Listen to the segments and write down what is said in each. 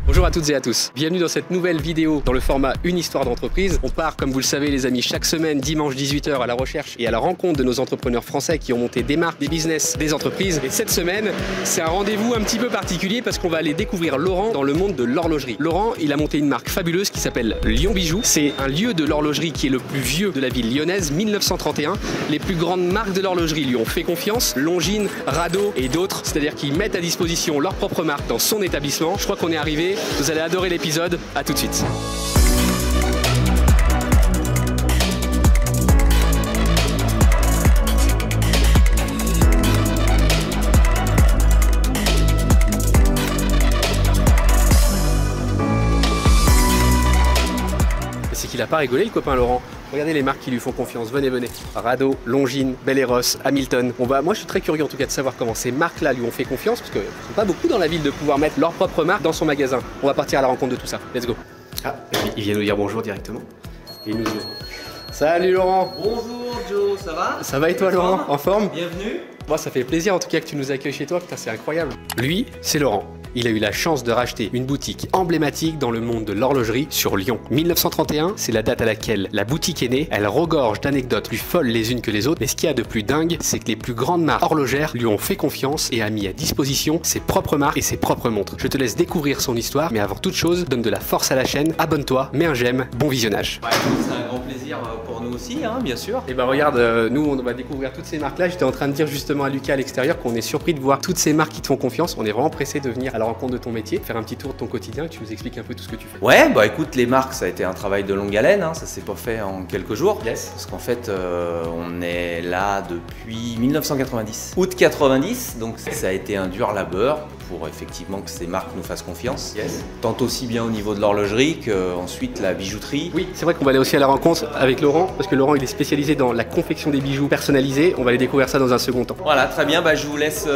Bonjour à toutes et à tous, bienvenue dans cette nouvelle vidéo dans le format Une histoire d'entreprise. On part, comme vous le savez les amis, chaque semaine, dimanche 18 h à la recherche et à la rencontre de nos entrepreneurs français qui ont monté des marques, des business, des entreprises. Et cette semaine, c'est un rendez-vous un petit peu particulier parce qu'on va aller découvrir Laurent dans le monde de l'horlogerie. Laurent, il a monté une marque fabuleuse qui s'appelle Lyon Bijoux. C'est un lieu de l'horlogerie qui est le plus vieux de la ville lyonnaise, 1931. Les plus grandes marques de l'horlogerie lui ont fait confiance, Longines, Rado et d'autres. C'est-à-dire qu'ils mettent à disposition leur propre marque dans son établissement. Je crois qu'on est arrivé. Vous allez adorer l'épisode, à tout de suite. C'est qu'il a pas rigolé le copain Laurent. Regardez les marques qui lui font confiance, venez, venez. Rado, Longines, Bel Eros, Hamilton. Moi je suis très curieux en tout cas de savoir comment ces marques-là lui ont fait confiance, parce qu'ils ne sont pas beaucoup dans la ville de pouvoir mettre leur propre marque dans son magasin. On va partir à la rencontre de tout ça. Let's go. Ah, il vient nous dire bonjour directement. Et il nous dit... Salut Laurent. Bonjour Joe, ça va? Ça va et toi Laurent? En forme? Bienvenue. Moi ça fait plaisir en tout cas que tu nous accueilles chez toi, putain c'est incroyable. Lui, c'est Laurent. Il a eu la chance de racheter une boutique emblématique dans le monde de l'horlogerie sur Lyon. 1931, c'est la date à laquelle la boutique est née. Elle regorge d'anecdotes plus folles les unes que les autres. Mais ce qu'il y a de plus dingue, c'est que les plus grandes marques horlogères lui ont fait confiance et a mis à disposition ses propres marques et ses propres montres. Je te laisse découvrir son histoire, mais avant toute chose, donne de la force à la chaîne, abonne-toi, mets un j'aime, bon visionnage. Ouais, c'est un grand plaisir pour nous aussi, hein, bien sûr. Et bah regarde, nous on va découvrir toutes ces marques-là. J'étais en train de dire justement à Lucas à l'extérieur qu'on est surpris de voir toutes ces marques qui te font confiance. On est vraiment pressé de venir à la rencontre de ton métier, faire un petit tour de ton quotidien et tu nous expliques un peu tout ce que tu fais. Ouais, bah écoute, les marques, ça a été un travail de longue haleine, hein, ça s'est pas fait en quelques jours. Yes. Parce qu'en fait, on est là depuis 1990. Août 90, donc ça a été un dur labeur pour effectivement que ces marques nous fassent confiance. Yes. Tant aussi bien au niveau de l'horlogerie qu'ensuite la bijouterie. Oui, c'est vrai qu'on va aller aussi à la rencontre avec Laurent, parce que Laurent il est spécialisé dans la confection des bijoux personnalisés. On va aller découvrir ça dans un second temps. Voilà, très bien, bah, je vous laisse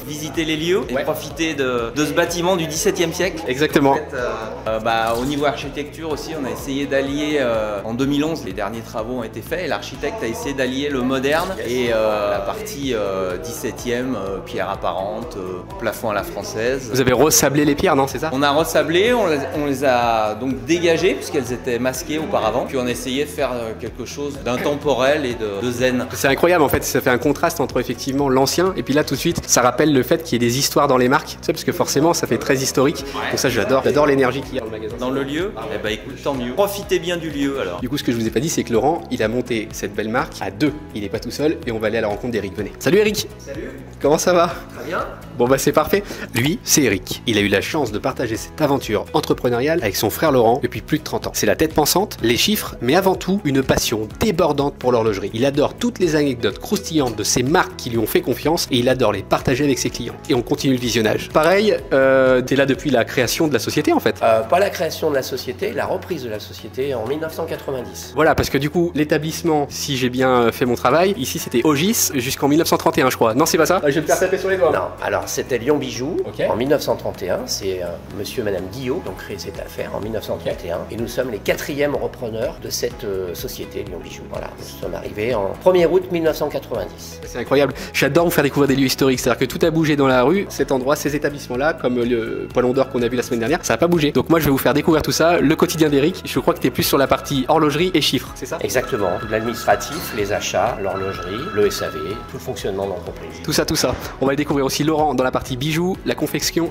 visiter les lieux et Ouais. profiter de ce bâtiment du XVIIe siècle. Exactement. En fait, au niveau architecture aussi, on a essayé d'allier, en 2011, les derniers travaux ont été faits et l'architecte a essayé d'allier le moderne et la partie 17e, pierre apparente, plafond à la française. Vous avez ressablé les pierres, non, c'est ça? On a ressablé, on les a donc dégagées puisqu'elles étaient masquées auparavant, puis on a essayé de faire quelque chose d'intemporel et de zen. C'est incroyable en fait, ça fait un contraste entre effectivement l'ancien et puis là tout de suite ça rappelle le fait qu'il y ait des histoires dans les marques, tu sais, parce que forcément ça fait très historique. Ouais. Donc ça j'adore l'énergie qu'il y a dans le magasin. Dans le lieu, eh ben écoute, tant mieux. Profitez bien du lieu alors. Du coup ce que je vous ai pas dit c'est que Laurent il a monté cette belle marque à deux, il n'est pas tout seul et on va aller à la rencontre d'Eric, venez. Salut Eric. Salut. Comment ça va? Très bien. Bon bah c'est parfait. Lui, c'est Eric. Il a eu la chance de partager cette aventure entrepreneuriale avec son frère Laurent depuis plus de 30 ans. C'est la tête pensante, les chiffres, mais avant tout une passion débordante pour l'horlogerie. Il adore toutes les anecdotes croustillantes de ces marques qui lui ont fait confiance et il adore les partager avec ses clients. Et on continue le visionnage. Pareil, t'es là depuis la création de la société en fait. Pas la création de la société, la reprise de la société en 1990. Voilà, parce que du coup, l'établissement, si j'ai bien fait mon travail, ici c'était Ogis jusqu'en 1931 je crois. Non c'est pas ça? Je vais me faire taper sur les doigts. Non, alors c'était Lyon Bijoux Ok. en 1931, c'est monsieur et madame Guillot qui ont créé cette affaire en 1931 et nous sommes les 4e repreneurs de cette société Lyon Bijoux. Voilà, nous sommes arrivés en 1er août 1990. C'est incroyable. J'adore vous faire découvrir des lieux historiques. C'est-à-dire que tout a bougé dans la rue. Cet endroit, ces établissements-là, comme le Poilon d'Or qu'on a vu la semaine dernière, ça n'a pas bougé. Donc moi, je vais vous faire découvrir tout ça. Le quotidien d'Eric. Je crois que tu es plus sur la partie horlogerie et chiffres, c'est ça? Exactement, l'administratif, les achats, l'horlogerie, le SAV, tout le fonctionnement de l'entreprise. Tout ça, tout ça. On va aller découvrir aussi Laurent dans la partie bijoux, la confection,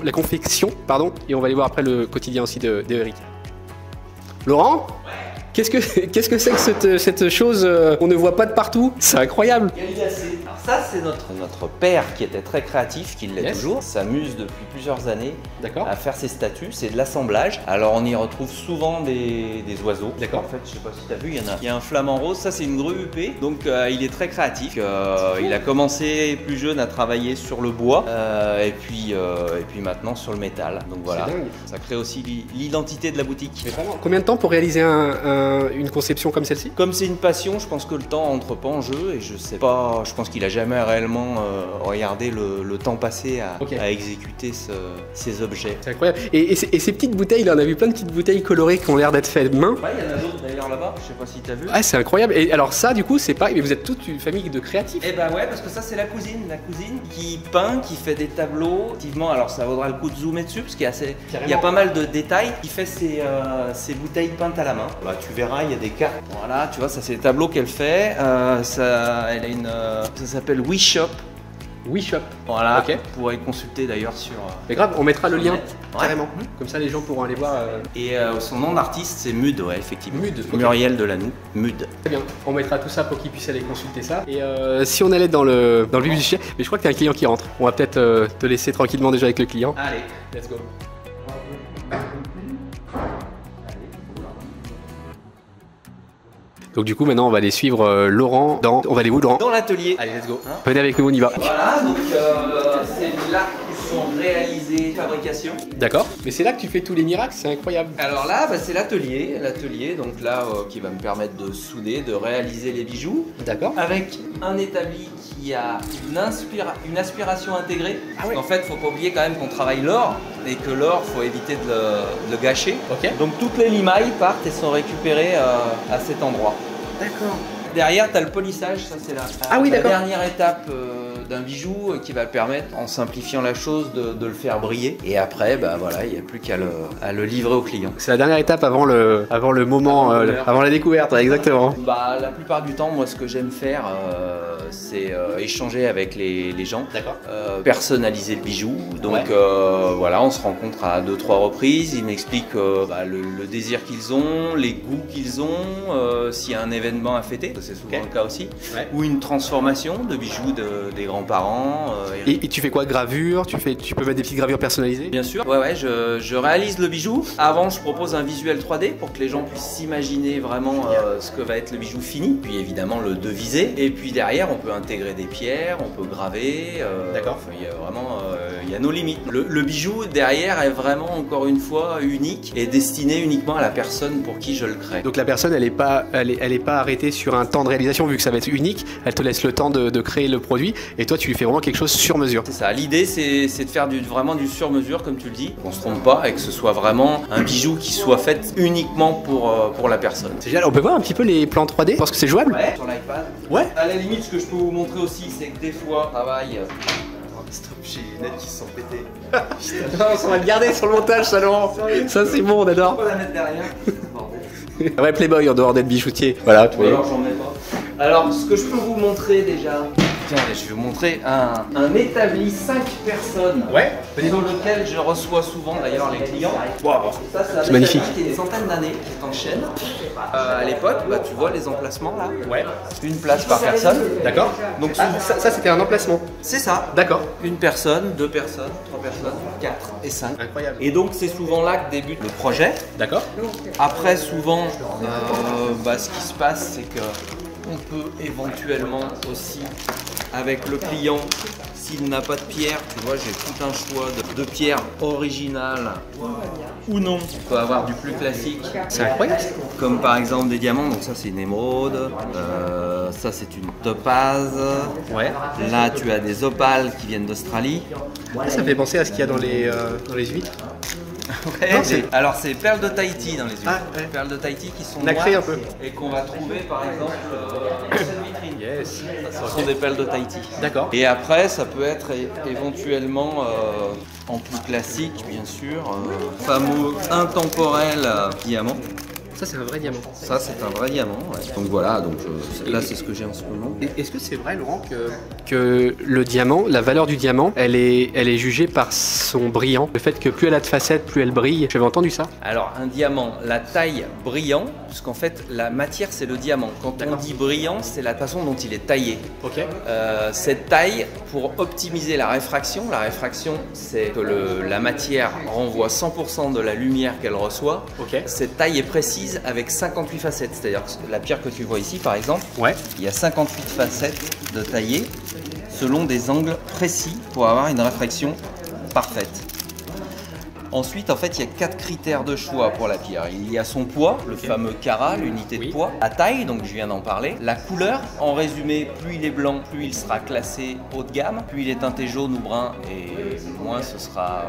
pardon. Et on va aller voir après le quotidien aussi de Eric. Laurent? Qu'est-ce que c'est que cette chose qu'on ne voit pas de partout? C'est incroyable. Alors ça, c'est notre père qui était très créatif, qui l'est Yes. toujours, s'amuse depuis plusieurs années D'accord. à faire ses statues, c'est de l'assemblage. Alors on y retrouve souvent des oiseaux. D'accord. En fait, je sais pas si tu as vu, il y a un flamant rose, ça c'est une grue huppée, donc il est très créatif. Il a commencé plus jeune à travailler sur le bois et puis maintenant sur le métal. Donc voilà, C'est dingue. ça crée aussi l'identité de la boutique. Mais vraiment, combien de temps pour réaliser une conception comme celle-ci? Comme c'est une passion, je pense que le temps entre pas en jeu et je sais pas, je pense qu'il a jamais réellement regardé le temps passé à exécuter ces objets. C'est incroyable. Et ces petites bouteilles, là, on a vu plein de petites bouteilles colorées qui ont l'air d'être faites main. Ouais, il y en a d'autres d'ailleurs. d'ailleurs là-bas, je sais pas si tu as vu. Ah, c'est incroyable. Et alors ça, du coup, c'est pareil, mais vous êtes toute une famille de créatifs. Eh ben ouais, parce que ça c'est la cousine qui peint, qui fait des tableaux. Effectivement, alors ça vaudra le coup de zoomer dessus parce qu'il y a il y a pas mal de détails. Qui fait ses bouteilles peintes à la main. Là, tu verras, il y a des cartes. Voilà, tu vois, ça c'est les tableaux qu'elle fait. Elle a ça s'appelle WeShop. WeShop. Voilà, ok. vous pourrez consulter d'ailleurs sur. Mais grave, on mettra le lien, Ouais. carrément. Comme ça, les gens pourront aller voir. Et son nom d'artiste c'est Mud, ouais, effectivement. Mud, ok. Muriel Delanoux, Mud. Très bien. On mettra tout ça pour qu'ils puissent aller consulter ça. Et si on allait dans le vif du sujet, mais je crois que tu as un client qui rentre. On va peut-être te laisser tranquillement déjà avec le client. Allez, Let's go. Donc du coup maintenant on va aller suivre Laurent dans... On va aller où Laurent? dans l'atelier. Allez let's go. Hein? Venez avec nous, on y va. Voilà, donc c'est là où sont réalisées fabrication. D'accord. Mais c'est là que tu fais tous les miracles, c'est incroyable. Alors là, bah, c'est l'atelier, donc là qui va me permettre de souder, de réaliser les bijoux. D'accord. Avec un établi qui a une aspiration intégrée. Ah ouais. En fait, faut pas oublier quand même qu'on travaille l'or et que l'or, faut éviter de le gâcher. Ok. Donc toutes les limailles partent et sont récupérées à cet endroit. D'accord. Derrière, tu as le polissage, ça c'est Ah oui, la d'accord. dernière étape d'un bijou qui va permettre, en simplifiant la chose, de le faire briller. Et après, bah voilà, il n'y a plus qu'à le livrer au client. C'est la dernière étape avant le moment, avant la découverte, ouais, exactement. Bah, la plupart du temps, moi, ce que j'aime faire, c'est échanger avec les gens. D'accord. Personnaliser le bijou. Donc Ouais. voilà, on se rencontre à 2-3 reprises. Ils m'expliquent le désir qu'ils ont, les goûts qu'ils ont, s'il y a un événement à fêter, c'est souvent Ok. le cas aussi, Ouais. ou une transformation de bijoux des grands-parents. Et tu fais quoi? Gravure? Tu peux mettre des petites gravures personnalisées? Bien sûr, ouais, je réalise le bijou. Avant, je propose un visuel 3D pour que les gens puissent s'imaginer vraiment ce que va être le bijou fini. Puis évidemment le deviser. Et puis derrière, on peut intégrer des pierres, on peut graver. D'accord. Enfin, il y a vraiment, il y a nos limites. Le bijou derrière est vraiment, encore une fois, unique et destiné uniquement à la personne pour qui je le crée. Donc la personne, elle est pas arrêtée sur un temps de réalisation vu que ça va être unique. Elle te laisse le temps de créer le produit et toi, tu lui fais vraiment quelque chose sur mesure. C'est ça, l'idée c'est de faire vraiment du sur-mesure comme tu le dis, qu'on se trompe pas et que ce soit vraiment un bijou qui soit fait uniquement pour la personne. C'est génial. On peut voir un petit peu les plans 3D parce que c'est jouable. Ouais, sur l'iPad. Ouais. À la limite, ce que je peux vous montrer aussi, c'est que des fois, on travaille. Stop, j'ai les lunettes qui se sont pétées. Non, on va le garder sur le montage, ça Laurent. Ça c'est bon, on adore. On va la mettre derrière. Bordel. Ouais, Playboy en dehors d'être bijoutier. Voilà, tu Ou vois. alors j'en mets pas. Alors, ce que je peux vous montrer déjà. Tiens, je vais vous montrer un établi 5 personnes. Ouais. Dans lequel je reçois souvent d'ailleurs les clients. Wow. Ça, C'est magnifique. Qui est des centaines d'années, qui est en chaîne. À l'époque, bah, tu vois les emplacements là. Ouais. Une place par personne. D'accord. Donc Ça c'était un emplacement. c'est ça. D'accord. Une personne, 2 personnes, 3 personnes, 4 et 5. Incroyable. Et donc c'est souvent là que débute le projet. D'accord. Après souvent, ce qui se passe c'est que on peut éventuellement aussi avec le client, s'il n'a pas de pierre, tu vois j'ai tout un choix de pierres originales ou non. On peut avoir du plus classique. C'est incroyable. Comme par exemple des diamants, donc ça c'est une émeraude, ça c'est une topaze, Ouais. là tu as des opales qui viennent d'Australie. Ça fait penser à ce qu'il y a dans les huîtres. Ouais, Non, c'est- alors c'est perles de Tahiti dans les huîtres. Ah, ouais. Perles de Tahiti qui sont Nacrées noires un peu. et qu'on va trouver par exemple dans cette vitrine. Yes. Ce sont des perles de Tahiti. D'accord. Et après ça peut être éventuellement en plus classique bien sûr, fameux intemporel diamant. Ça c'est un vrai diamant. Ça c'est un vrai diamant. Ouais. Donc voilà, donc là c'est ce que j'ai en ce moment. Est-ce que c'est vrai, Laurent, que le diamant, la valeur du diamant, elle est jugée par son brillant? Le fait que plus elle a de facettes, plus elle brille. J'avais entendu ça. Alors un diamant, la taille brillant, puisqu'en fait la matière c'est le diamant. Quand on dit brillant, c'est la façon dont il est taillé. Ok. Cette taille, pour optimiser la réfraction c'est que la matière renvoie 100% de la lumière qu'elle reçoit. Ok. Cette taille est précise avec 58 facettes, c'est-à-dire que la pierre que tu vois ici par exemple, Ouais. il y a 58 facettes de taillées selon des angles précis pour avoir une réfraction parfaite. Ensuite, en fait, il y a 4 critères de choix pour la pierre. Il y a son poids, le fameux carat, l'unité de Oui. poids. La taille, donc je viens d'en parler. La couleur, en résumé, plus il est blanc, plus il sera classé haut de gamme. Plus il est teinté jaune ou brun, et moins ce sera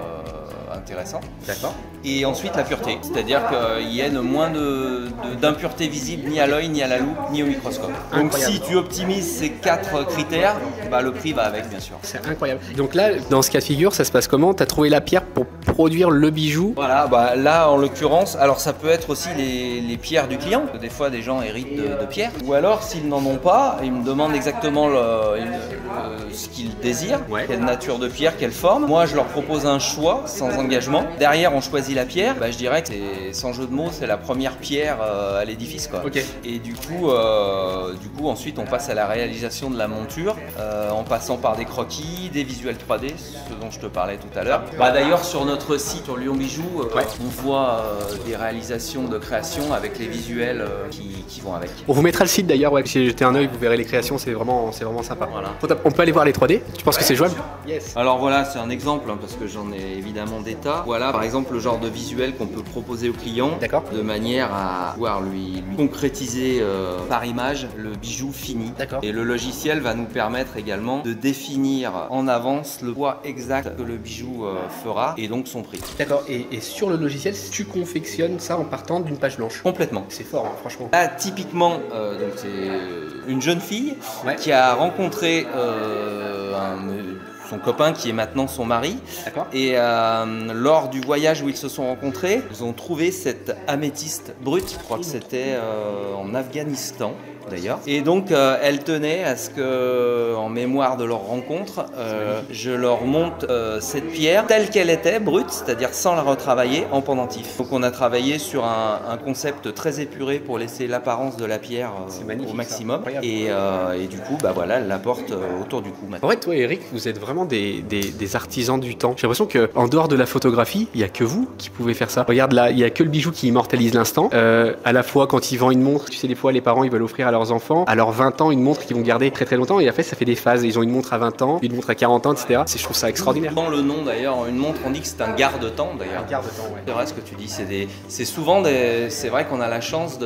intéressant. D'accord. Et ensuite la pureté, c'est-à-dire qu'il y ait moins d'impuretés visibles ni à l'œil, ni à la loupe, ni au microscope. Donc Incroyable. si tu optimises ces 4 critères, bah, le prix va avec bien sûr. C'est incroyable. Donc là, dans ce cas de figure, ça se passe comment? Tu as trouvé la pierre pour produire le bijou? Voilà, bah, là en l'occurrence, alors ça peut être aussi les pierres du client. Des fois des gens héritent de pierres. Ou alors s'ils n'en ont pas, ils me demandent exactement ce qu'ils désirent, quelle nature de pierre, quelle forme. Moi je leur propose un choix sans engagement. Derrière on choisit la pierre, bah, je dirais que c'est, sans jeu de mots, c'est la première pierre à l'édifice, quoi. Ok. Et du coup ensuite on passe à la réalisation de la monture en passant par des croquis, des visuels 3D, ce dont je te parlais tout à l'heure. Bah, d'ailleurs sur notre site sur Lyon Bijou, on voit des réalisations de création avec les visuels qui vont avec. On vous mettra le site d'ailleurs, si vous jetez un œil, vous verrez les créations, c'est vraiment sympa. Voilà. On peut aller voir les 3D? Tu penses que c'est jouable? Yes. Alors voilà, c'est un exemple parce que j'en ai évidemment des tas. Voilà par exemple le genre de visuel qu'on peut proposer au client de manière à pouvoir lui concrétiser par image le bijou fini. Et le logiciel va nous permettre également de définir en avance le poids exact que le bijou fera et donc son prix. D'accord, et sur le logiciel, tu confectionnes ça en partant d'une page blanche? Complètement. C'est fort, hein, franchement. Là, typiquement, donc c'est une jeune fille qui a rencontré son copain qui est maintenant son mari. Et lors du voyage où ils se sont rencontrés, ils ont trouvé cette améthyste brute, je crois que c'était en Afghanistan d'ailleurs. Et donc elle tenait à ce que, en mémoire de leur rencontre, je leur monte cette pierre telle qu'elle était, brute, c'est-à-dire sans la retravailler, en pendentif. Donc on a travaillé sur un concept très épuré pour laisser l'apparence de la pierre au maximum. Et du coup, bah voilà, elle la porte autour du cou maintenant. En fait, toi Eric, vous êtes vraiment des artisans du temps. J'ai l'impression qu'en dehors de la photographie, il n'y a que vous qui pouvez faire ça. Regarde là, il n'y a que le bijou qui immortalise l'instant. À la fois quand ils vendent une montre, tu sais, des fois les parents ils veulent offrir à leurs enfants, à leurs 20 ans, une montre qu'ils vont garder très très longtemps. Et en fait, ça fait des phases. Ils ont une montre à 20 ans, une montre à 40 ans, etc. Je trouve ça extraordinaire. Dans le nom d'ailleurs, une montre, on dit que c'est un garde-temps d'ailleurs. Un garde-temps, ouais. C'est vrai ce que tu dis, c'est souvent c'est vrai qu'on a la chance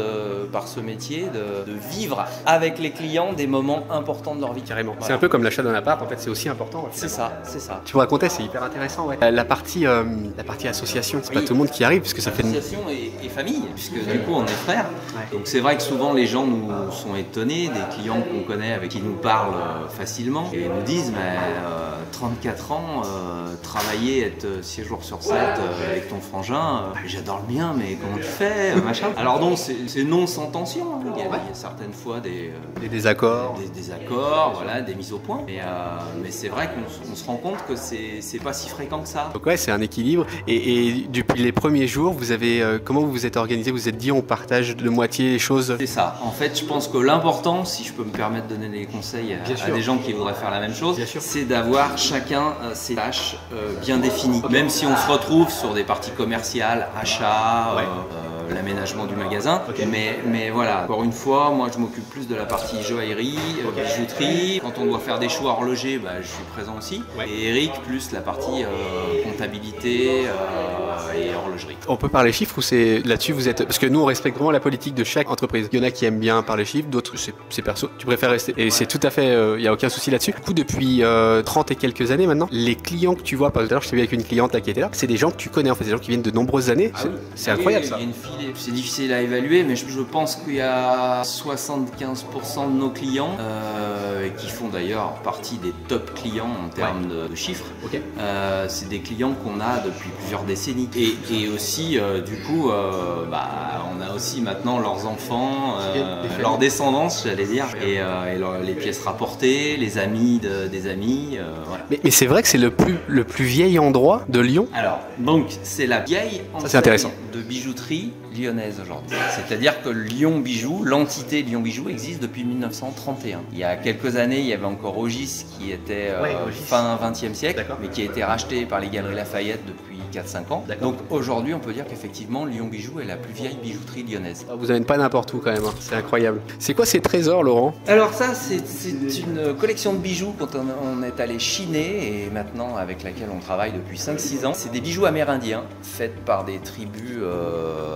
par ce métier de vivre avec les clients des moments importants de leur vie. Carrément. Voilà. C'est un peu comme l'achat d'un appart, en fait, c'est aussi important. C'est ça, c'est ça. Tu me racontais, c'est hyper intéressant. La partie association, c'est pas tout le monde qui arrive, puisque ça fait association et famille, puisque du coup on est frères. Donc c'est vrai que souvent les gens nous sont étonnés, des clients qu'on connaît avec qui nous parlent facilement et nous disent mais 34 ans, travailler, être 6 jours sur 7 avec ton frangin, j'adore le mien, mais comment tu fais, machin. Alors donc c'est non sans tension, hein. Il y a certaines fois des désaccords, voilà, des mises au point, mais c'est vrai qu'on se rend compte que c'est pas si fréquent que ça. Donc ouais, c'est un équilibre. Et depuis les premiers jours, vous avez comment vous vous êtes organisé? Vous vous êtes dit on partage de moitié les choses? C'est ça. En fait, je pense que l'important, si je peux me permettre de donner des conseils à des gens qui voudraient faire la même chose, c'est d'avoir chacun ses tâches bien définies. Même si on se retrouve sur des parties commerciales, achats, l'aménagement du magasin. Mais voilà, encore une fois, moi je m'occupe plus de la partie joaillerie, bijouterie. Quand on doit faire des choix horlogers, bah, je suis présent aussi. Et Eric, plus la partie comptabilité et horlogerie. On peut parler chiffres ou c'est là-dessus vous êtes... Parce que nous on respecte vraiment la politique de chaque entreprise. Il y en a qui aiment bien parler chiffres, d'autres c'est perso. Tu préfères rester. Et c'est tout à fait, il n'y a aucun souci là-dessus. Du coup, depuis 30 et quelques années maintenant, les clients que tu vois, par exemple, je t'ai vu avec une cliente là qui était là, c'est des gens que tu connais en fait, des gens qui viennent de nombreuses années. C'est incroyable ça. Il y a une file, c'est difficile à évaluer, mais je pense qu'il y a 75% de nos clients qui font d'ailleurs partie des top clients en termes de chiffres. C'est des clients qu'on a depuis plusieurs décennies. Et aussi, du coup, on a aussi maintenant leurs enfants, leur descendance, j'allais dire, et les pièces rapportées, les amis des amis. Voilà. Mais c'est vrai que c'est le plus vieil endroit de Lyon. Alors, donc, c'est la vieille enseigne de bijouterie lyonnaise aujourd'hui. C'est-à-dire que Lyon Bijou, l'entité Lyon Bijou existe depuis 1931. Il y a quelques années, il y avait encore Ogis qui était fin 20e siècle, mais qui a été racheté par les Galeries Lafayette depuis 4-5 ans. Donc aujourd'hui, on peut dire qu'effectivement, Lyon Bijou est la plus vieille bijouterie lyonnaise. Vous n'amènez pas n'importe où quand même, hein. C'est incroyable. C'est quoi ces trésors, Laurent? Alors ça, c'est une collection de bijoux quand on est allé chiner et maintenant avec laquelle on travaille depuis 5-6 ans. C'est des bijoux amérindiens faits par des tribus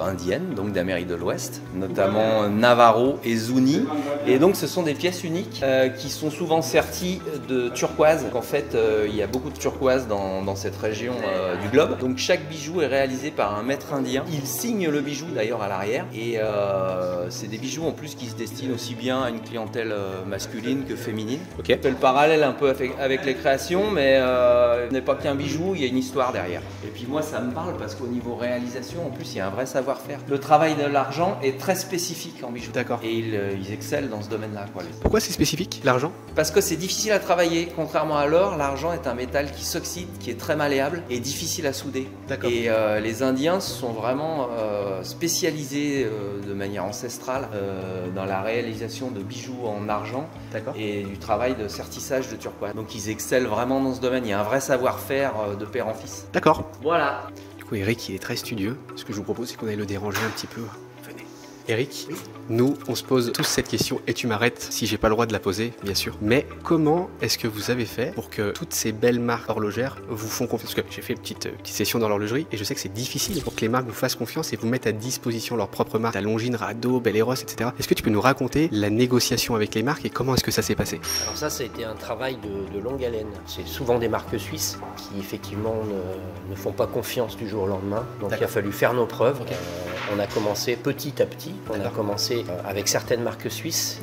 indiennes, donc d'Amérique de l'Ouest, notamment Navarro et Zuni. Et donc ce sont des pièces uniques qui sont souvent serties de turquoise. En fait, il y a beaucoup de turquoise dans cette région du globe. Donc chaque bijou est réalisé par un maître indien. Il signe le bijou d'ailleurs à l'arrière. Et c'est des bijoux en plus qui se destinent aussi bien à une clientèle masculine que féminine. Ok. On fait le parallèle un peu avec les créations, mais ce n'est pas qu'un bijou, il y a une histoire derrière. Et puis moi ça me parle parce qu'au niveau réalisation, en plus il y a un vrai savoir-faire. Le travail de l'argent est très spécifique en bijoux. D'accord. Et ils excellent dans ce domaine-là. Pourquoi c'est spécifique, l'argent? Parce que c'est difficile à travailler. Contrairement à l'or, l'argent est un métal qui s'oxyde, qui est très malléable et difficile à souder. D'accord. Et les Indiens sont vraiment spécialisés de manière ancestrale dans la réalisation de bijoux en argent et du travail de sertissage de turquoise. Donc ils excellent vraiment dans ce domaine. Il y a un vrai savoir-faire de père en fils. D'accord. Voilà. Du coup, Eric, il est très studieux. Ce que je vous propose, c'est qu'on aille le déranger un petit peu. Venez. Eric, oui. Nous, on se pose tous cette question et tu m'arrêtes si j'ai pas le droit de la poser, bien sûr. Mais comment est-ce que vous avez fait pour que toutes ces belles marques horlogères vous font confiance? Parce que j'ai fait une petite session dans l'horlogerie et je sais que c'est difficile pour que les marques vous fassent confiance et vous mettent à disposition leurs propres marques, la Longines, Rado, Bell & Ross, etc. Est-ce que tu peux nous raconter la négociation avec les marques et comment est-ce que ça s'est passé? Alors ça a été un travail de longue haleine. C'est souvent des marques suisses qui effectivement ne font pas confiance du jour au lendemain. Donc il a fallu faire nos preuves. Okay. On a commencé petit à petit. On a commencé avec certaines marques suisses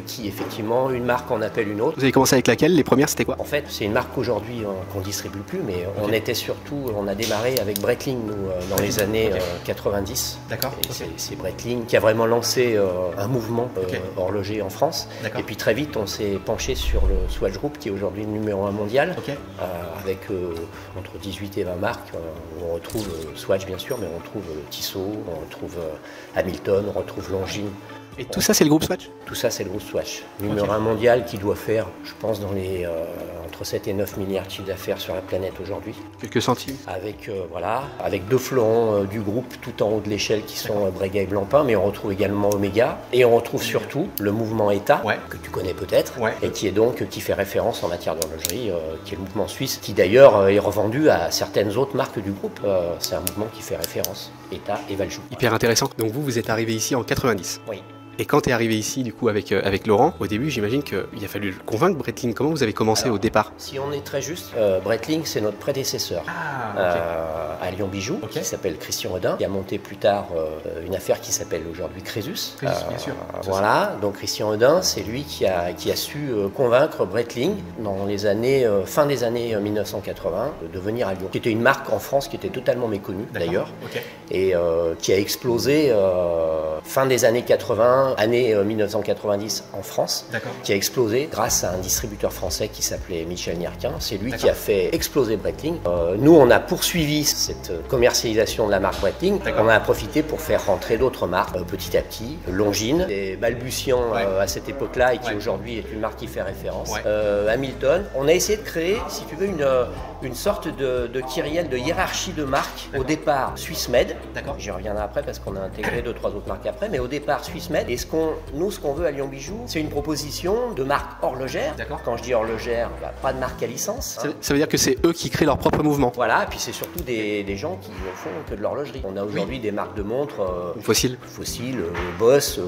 qui effectivement, une marque en appelle une autre. Vous avez commencé avec laquelle? Les premières, c'était quoi? En fait, c'est une marque aujourd'hui qu'on ne distribue plus, mais on était surtout, on a démarré avec Breitling nous, dans les années 90. D'accord. C'est Breitling qui a vraiment lancé un mouvement horloger en France. Et puis très vite, on s'est penché sur le Swatch Group qui est aujourd'hui le numéro 1 mondial, avec entre 18 et 20 marques. On retrouve Swatch bien sûr, mais on retrouve Tissot, on retrouve Hamilton, on retrouve Longines. Et tout ça, c'est le groupe Swatch? Tout ça, c'est le groupe Swatch. Numéro 1 mondial qui doit faire, je pense, dans les entre 7 et 9 milliards de chiffre d'affaires sur la planète aujourd'hui. Quelques centimes. Avec deux fleurons du groupe tout en haut de l'échelle qui sont Breguet et Blancpain, mais on retrouve également Omega. Et on retrouve surtout le mouvement ETA, que tu connais peut-être, et qui fait référence en matière d'horlogerie, qui est le mouvement suisse, qui d'ailleurs est revendu à certaines autres marques du groupe. C'est un mouvement qui fait référence, ETA et Valjoux. Hyper intéressant. Donc vous êtes arrivé ici en 90. Oui. Et quand tu es arrivé ici, du coup, avec Laurent, au début, j'imagine qu'il a fallu le convaincre, Breitling. Comment vous avez commencé au départ? Si on est très juste, Breitling, c'est notre prédécesseur à Lyon Bijoux, qui s'appelle Christian Audin, qui a monté plus tard une affaire qui s'appelle aujourd'hui Crésus. Bien sûr. Voilà, donc Christian Audin, c'est lui qui a su convaincre Breitling dans les années, fin des années 1980, de venir à Lyon, qui était une marque en France qui était totalement méconnue d'ailleurs, et qui a explosé fin des années 80, année 1990 en France, qui a explosé grâce à un distributeur français qui s'appelait Michel Nierquin. C'est lui qui a fait exploser Breitling. Nous, on a poursuivi cette commercialisation de la marque Breitling. On a profité pour faire rentrer d'autres marques petit à petit. Longines, des balbutiants à cette époque-là et qui aujourd'hui est une marque qui fait référence. Hamilton. On a essayé de créer, si tu veux, une sorte de kyrielle, de hiérarchie de marques. Au départ, Swissmed. J'y reviendrai après parce qu'on a intégré 2-3 autres marques après, mais au départ, Swissmed. Et ce qu'on veut à Lyon Bijoux, c'est une proposition de marque horlogère. Quand je dis horlogère, pas de marque à licence. Ça veut dire que c'est eux qui créent leur propre mouvement. Voilà, et puis c'est surtout des gens qui ne font que de l'horlogerie. On a aujourd'hui des marques de montres Fossil, Boss,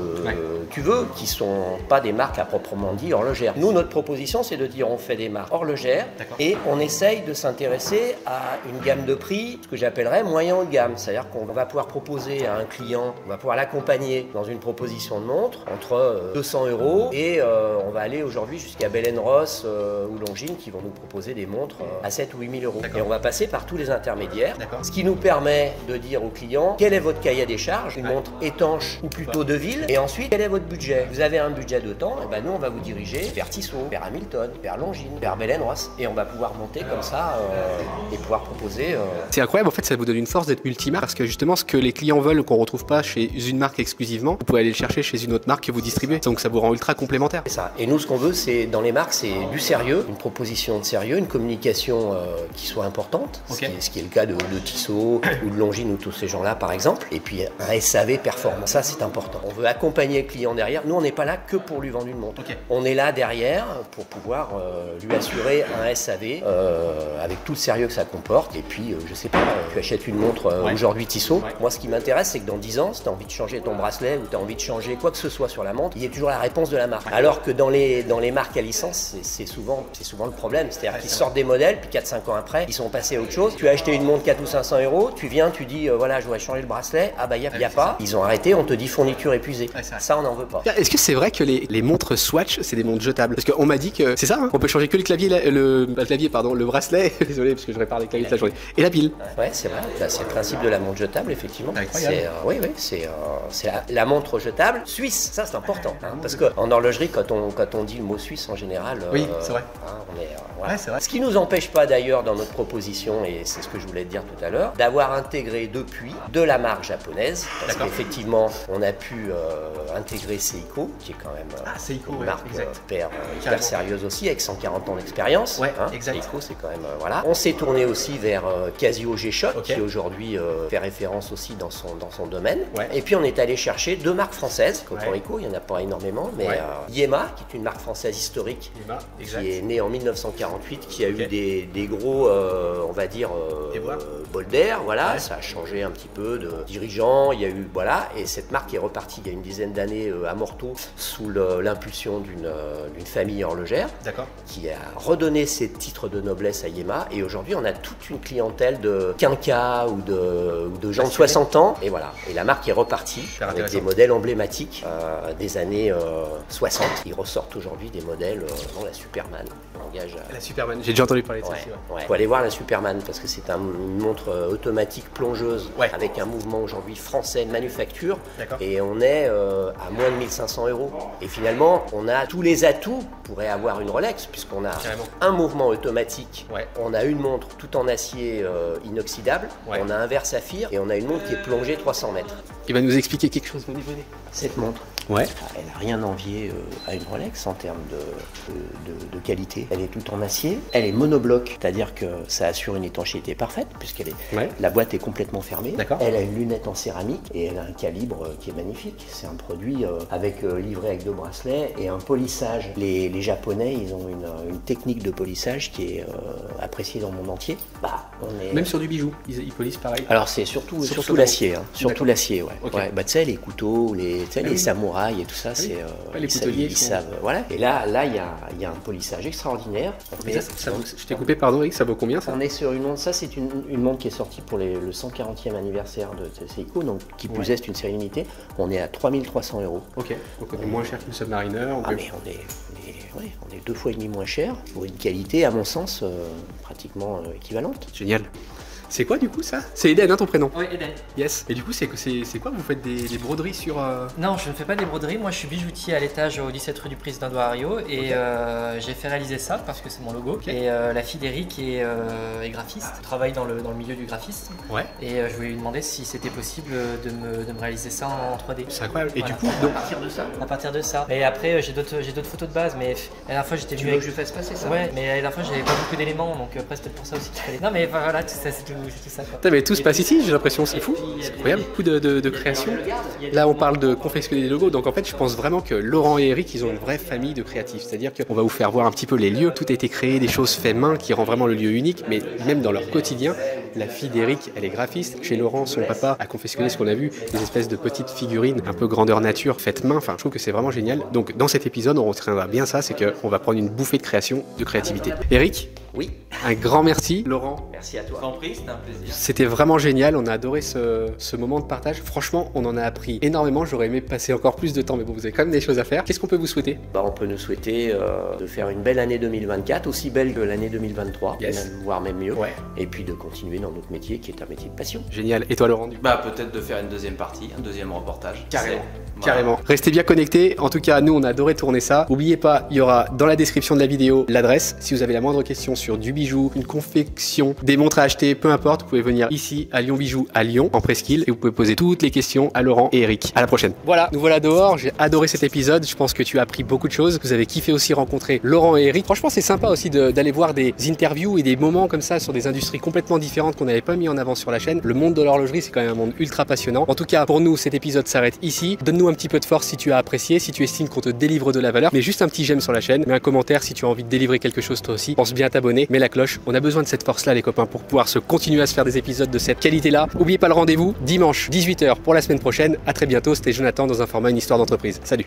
tu veux, qui sont pas des marques à proprement dit horlogères. Nous, notre proposition, c'est de dire on fait des marques horlogères et on essaye de s'intéresser à une gamme de prix, ce que j'appellerais moyen haut de gamme. C'est-à-dire qu'on va pouvoir proposer à un client, on va pouvoir l'accompagner dans une proposition de montre entre 200 € et on va aller aujourd'hui jusqu'à Bell & Ross ou Longines qui vont nous proposer des montres à 7 ou 8 000 €. Et on va passer par tous les intermédiaires, ce qui nous permet de dire au client quel est votre cahier des charges, une montre étanche ou plutôt de ville, et ensuite quel est votre budget. Vous avez un budget de temps, et ben nous on va vous diriger vers Tissot, vers Hamilton, vers Longines, vers Bell & Ross, et on va pouvoir monter comme ça et pouvoir proposer. C'est incroyable, en fait ça vous donne une force d'être multimarque parce que justement ce que les clients veulent qu'on retrouve pas chez une marque exclusivement, vous pouvez aller le chercher chez une autre marque que vous distribuez, donc ça vous rend ultra complémentaire. C'est ça. Et nous, ce qu'on veut, c'est dans les marques, c'est du sérieux, une proposition de sérieux, une communication qui soit importante, ce qui est le cas de Tissot ou de Longines ou tous ces gens-là, par exemple. Et puis un SAV performant, ça c'est important. On veut accompagner le client derrière. Nous, on n'est pas là que pour lui vendre une montre. On est là derrière pour pouvoir lui assurer un SAV avec tout le sérieux que ça comporte. Et puis, je sais pas, tu achètes une montre aujourd'hui Tissot. Moi, ce qui m'intéresse, c'est que dans 10 ans, si tu as envie de changer ton bracelet ou tu as envie de changer changer quoi que ce soit sur la montre, il y ait toujours la réponse de la marque. Alors que dans les marques à licence, c'est souvent le problème. C'est-à-dire qu'ils sortent des modèles, puis 4-5 ans après, ils sont passés à autre chose. Tu as acheté une montre 400 ou 500 euros, tu viens, tu dis voilà, je voudrais changer le bracelet. Ah bah il n'y a pas. Ils ont arrêté, on te dit fourniture épuisée. Ça, on n'en veut pas. Est-ce que c'est vrai que les montres Swatch, c'est des montres jetables? Parce qu'on m'a dit que c'est ça, hein, on peut changer que le clavier, le bracelet, désolé parce que je répare les claviers toute la journée, et la pile. Ouais, c'est vrai. C'est le principe de la montre jetable, effectivement. C'est la montre jetable suisse. Ça, c'est important. Hein, parce qu'en horlogerie, quand on dit le mot suisse, en général, oui, c'est vrai. Voilà. C'est vrai. Ce qui nous empêche pas d'ailleurs dans notre proposition, et c'est ce que je voulais te dire tout à l'heure, d'avoir intégré depuis de la marque japonaise. Parce qu'effectivement, on a pu intégrer Seiko, qui est quand même une marque hyper sérieuse aussi, avec 140 ans d'expérience. Ouais, hein. Seiko, c'est quand même voilà. On s'est tourné aussi vers Casio G-Shock, qui aujourd'hui fait référence aussi dans son domaine. Ouais. Et puis on est allé chercher 2 marques françaises, Cocorico, il n'y en a pas énormément, mais Yema, qui est une marque française historique, qui est née en 1948, qui a eu des gros, on va dire, bol d'air, voilà. Ça a changé un petit peu de dirigeants, il y a eu, voilà, et cette marque est repartie il y a une dizaine d'années à Morteau sous l'impulsion d'une famille horlogère, qui a redonné ses titres de noblesse à Yema, et aujourd'hui on a toute une clientèle de quinquas ou de gens de 60 ans, et voilà, et la marque est repartie avec des modèles emblématiques des années 60. Ils ressortent aujourd'hui des modèles, la Superman. La Superman, j'ai déjà entendu parler de ça aussi. Il faut aller voir la Superman parce que c'est une montre automatique plongeuse avec un mouvement aujourd'hui français de manufacture, et on est à moins de 1500 €. Et finalement, on a tous les atouts pour avoir une Rolex, puisqu'on a un mouvement automatique, on a une montre tout en acier inoxydable, on a un verre saphir, et on a une montre qui est plongée 300 mètres. Il va nous expliquer quelque chose, venez. Cette montre, elle n'a rien envié à une Rolex en termes de qualité. Elle est tout en acier, elle est monobloc, c'est-à-dire que ça assure une étanchéité parfaite, puisqu'elle est la boîte est complètement fermée. Elle a une lunette en céramique et elle a un calibre qui est magnifique. C'est un produit livré avec 2 bracelets et un polissage. Les Japonais, ils ont une technique de polissage qui est appréciée dans le monde entier. Même sur du bijou, ils polissent pareil. Alors c'est surtout l'acier, surtout l'acier, tu sais, les couteaux, les samouraïs et tout ça, c'est les couteliers, ils savent, voilà. Et là, il y a un polissage extraordinaire. Je t'ai coupé, pardon, Eric, ça vaut combien ça? On est sur une montre, ça c'est une montre qui est sortie pour le 140e anniversaire de Seiko, donc qui plus est une série limitée. On est à 3300 €. Ok, donc moins cher qu'une Submariner. Mais on est 2 fois et demi moins cher pour une qualité, à mon sens, pratiquement équivalente. Génial. C'est quoi du coup ça? C'est Eden, hein, ton prénom? Oui, Eden. Yes. Et du coup, c'est quoi? Vous faites des broderies sur... Non, je ne fais pas des broderies. Moi, je suis bijoutier à l'étage au 17 rue du Président Douario et j'ai fait réaliser ça parce que c'est mon logo. Et la fille d'Eric est graphiste, travaille dans le milieu du graphisme. Et je voulais lui demander si c'était possible de me réaliser ça en 3D. C'est incroyable. Et du coup, à partir de ça. Et après, j'ai d'autres photos de base, mais la dernière fois, j'étais venu avec... que je fasse passer ça? Ouais, mais la dernière fois, j'avais pas beaucoup d'éléments, donc après, c'était pour ça aussi qu'il fallait... Non, mais voilà, tout ça, c'est tout ça. Mais tout se passe ici, j'ai l'impression, c'est fou, c'est incroyable, beaucoup de création. Là, on parle de confectionner des logos, donc en fait, je pense vraiment que Laurent et Eric, ils ont une vraie famille de créatifs. C'est-à-dire qu'on va vous faire voir un petit peu les lieux, tout a été créé, des choses faites main qui rend vraiment le lieu unique, mais même dans leur quotidien. La fille d'Eric, elle est graphiste. Chez Laurent, son papa a confectionné ce qu'on a vu, des espèces de petites figurines, un peu grandeur nature, faites main. Enfin, je trouve que c'est vraiment génial. Donc, dans cet épisode, on retiendra bien ça, c'est qu'on va prendre une bouffée de création, de créativité. Eric? Oui. Un grand merci. Laurent? Merci à toi. T'en prie, c'était un plaisir. C'était vraiment génial, on a adoré ce moment de partage. Franchement, on en a appris énormément. J'aurais aimé passer encore plus de temps, mais bon, vous avez quand même des choses à faire. Qu'est-ce qu'on peut vous souhaiter? On peut nous souhaiter de faire une belle année 2024, aussi belle que l'année 2023, voire même mieux. Et puis de continuer dans notre métier qui est un métier de passion. Génial. Et toi, Laurent? Peut-être de faire une deuxième partie, un deuxième reportage. Carrément. Restez bien connectés. En tout cas, nous, on a adoré tourner ça. N'oubliez pas, il y aura dans la description de la vidéo l'adresse. Si vous avez la moindre question sur du bijou, une confection, des montres à acheter, peu importe, vous pouvez venir ici à Lyon Bijou à Lyon, en presqu'île, et vous pouvez poser toutes les questions à Laurent et Eric. À la prochaine. Voilà, nous voilà dehors. J'ai adoré cet épisode. Je pense que tu as appris beaucoup de choses. Vous avez kiffé aussi rencontrer Laurent et Eric. Franchement, c'est sympa aussi d'aller voir des interviews et des moments comme ça sur des industries complètement différentes qu'on n'avait pas mis en avant sur la chaîne. Le monde de l'horlogerie, c'est quand même un monde ultra passionnant. En tout cas, pour nous, cet épisode s'arrête ici. Donne-nous Donne-nous un petit peu de force si tu as apprécié, si tu estimes qu'on te délivre de la valeur. Mets juste un petit j'aime sur la chaîne, mets un commentaire si tu as envie de délivrer quelque chose toi aussi. Pense bien à t'abonner, mets la cloche. On a besoin de cette force-là les copains pour pouvoir se continuer à se faire des épisodes de cette qualité-là. N'oubliez pas le rendez-vous, dimanche 18h pour la semaine prochaine. À très bientôt, c'était Jonathan dans un format Une histoire d'entreprise. Salut!